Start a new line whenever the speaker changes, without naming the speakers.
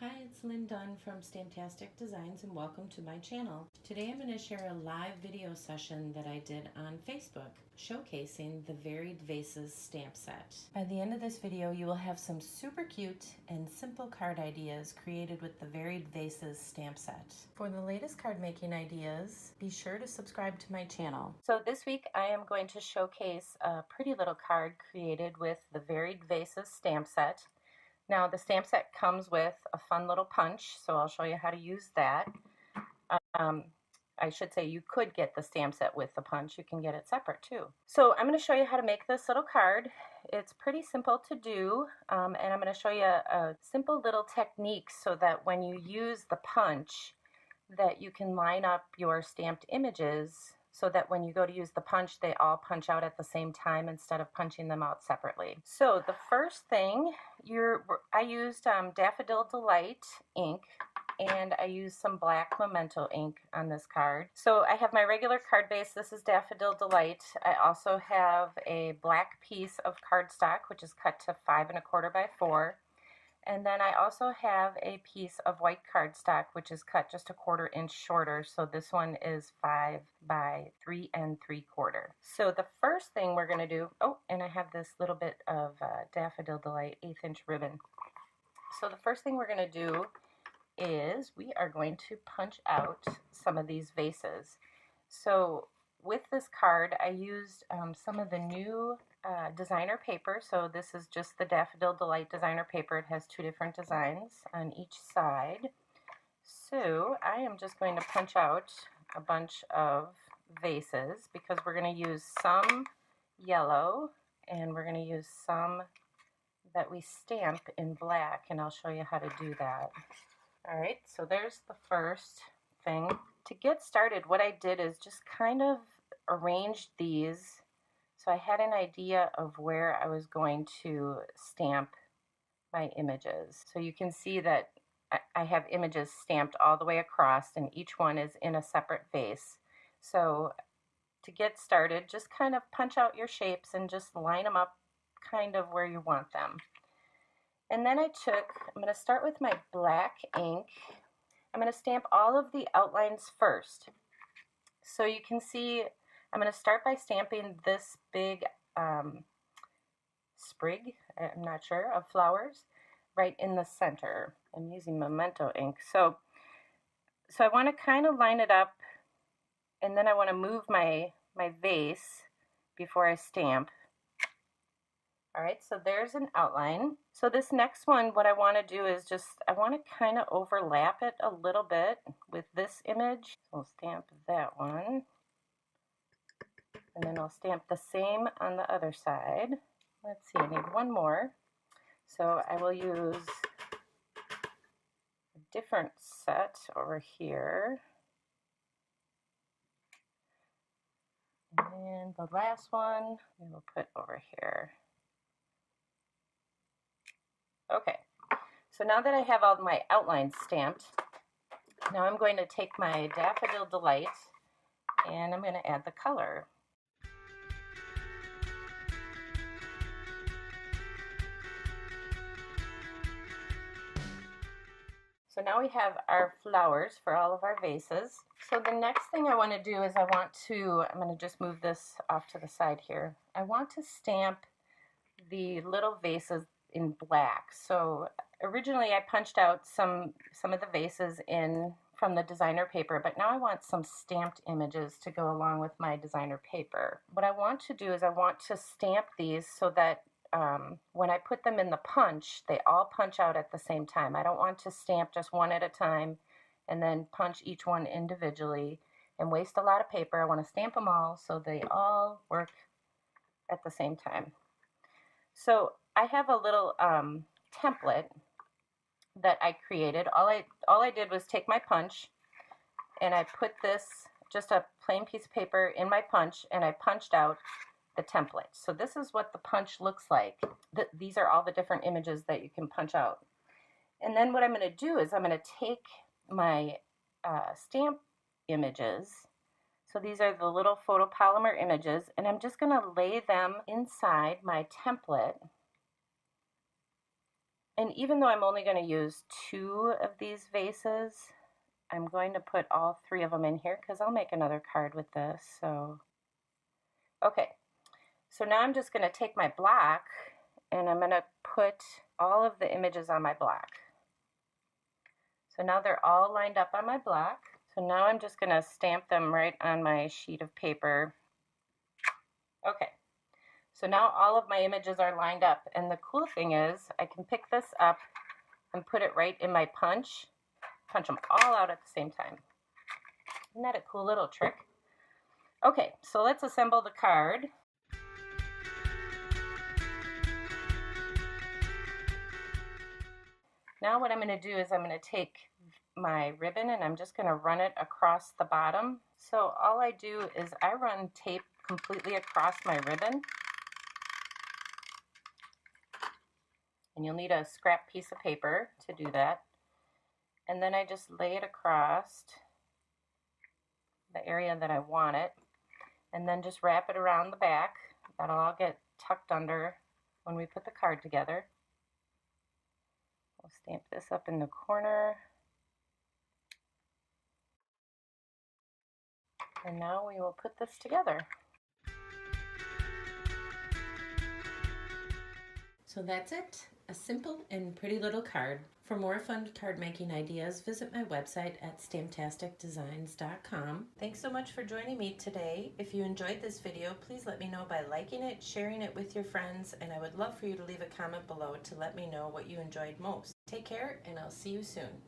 Hi, it's Lynn Dunn from Stamptastic Designs and welcome to my channel. Today I'm going to share a live video session that I did on Facebook showcasing the Varied Vases stamp set. By the end of this video you will have some super cute and simple card ideas created with the Varied Vases stamp set. For the latest card making ideas, be sure to subscribe to my channel. So this week I am going to showcase a pretty little card created with the Varied Vases stamp set. Now the stamp set comes with a fun little punch, so I'll show you how to use that. I should say you could get the stamp set with the punch. You can get it separate too. So I'm going to show you how to make this little card. It's pretty simple to do, and I'm going to show you a simple little technique so that when you use the punch that you can line up your stamped images so that when you go to use the punch, they all punch out at the same time instead of punching them out separately. So the first thing, I used Daffodil Delight ink, and I used some black Memento ink on this card. So I have my regular card base. This is Daffodil Delight. I also have a black piece of cardstock, which is cut to 5 1/4 by 4. And then I also have a piece of white cardstock, which is cut just a 1/4 inch shorter. So this one is 5 by 3 3/4. So the first thing we're going to do, and I have this little bit of Daffodil Delight 1/8 inch ribbon. So the first thing we're going to do is we are going to punch out some of these vases. So with this card, I used some of the new designer paper. So this is just the Daffodil Delight designer paper. It has 2 different designs on each side. So I am just going to punch out a bunch of vases because we're going to use some yellow and we're going to use some that we stamp in black, and I'll show you how to do that. Alright, so there's the first thing. To get started, what I did is just kind of arranged these so I had an idea of where I was going to stamp my images. So you can see that I have images stamped all the way across, and each one is in a separate vase. So to get started, just kind of punch out your shapes and just line them up kind of where you want them. And then I'm going to start with my black ink. I'm going to stamp all of the outlines first. So you can see I'm going to start by stamping this big sprig, I'm not sure, of flowers right in the center. I'm using Memento ink. So I want to kind of line it up, and then I want to move my vase before I stamp. Alright, so there's an outline. So this next one, what I want to do is I want to kind of overlap it a little bit with this image. So I'll stamp that one. And then I'll stamp the same on the other side. Let's see, I need one more. So I will use a different set over here. And the last one we will put over here. Okay, so now that I have all my outlines stamped, now I'm going to take my Daffodil Delight and I'm going to add the color. So now we have our flowers for all of our vases. So the next thing I want to do is I'm going to just move this off to the side here. I want to stamp the little vases in black. So originally I punched out some of the vases in from the designer paper, but now I want some stamped images to go along with my designer paper. What I want to do is I want to stamp these so that when I put them in the punch, they all punch out at the same time. I don't want to stamp just one at a time and then punch each one individually and waste a lot of paper. I want to stamp them all so they all work at the same time. So I have a little template that I created. All I did was take my punch and I put this, just a plain piece of paper, in my punch, and I punched out the template. So this is what the punch looks like. These are all the different images that you can punch out. And then what I'm going to do is I'm going to take my stamp images. So these are the little photopolymer images, and I'm just going to lay them inside my template And even though I'm only going to use 2 of these vases, I'm going to put all 3 of them in here because I'll make another card with this. So, okay. So now I'm just going to take my black and I'm going to put all of the images on my black. So now they're all lined up on my black. So now I'm just going to stamp them right on my sheet of paper. Okay. So now all of my images are lined up, and the cool thing is I can pick this up and put it right in my punch them all out at the same time. Isn't that a cool little trick? Okay, so let's assemble the card. Now what I'm going to do is I'm going to take my ribbon and I'm just going to run it across the bottom. So all I do is I run tape completely across my ribbon. And you'll need a scrap piece of paper to do that. And then I just lay it across the area that I want it. And then just wrap it around the back. That'll all get tucked under when we put the card together. We'll stamp this up in the corner. And now we will put this together. So that's it. A simple and pretty little card. For more fun card making ideas, visit my website at stamptasticdesigns.com. Thanks so much for joining me today. If you enjoyed this video, please let me know by liking it, sharing it with your friends, and I would love for you to leave a comment below to let me know what you enjoyed most. Take care, and I'll see you soon.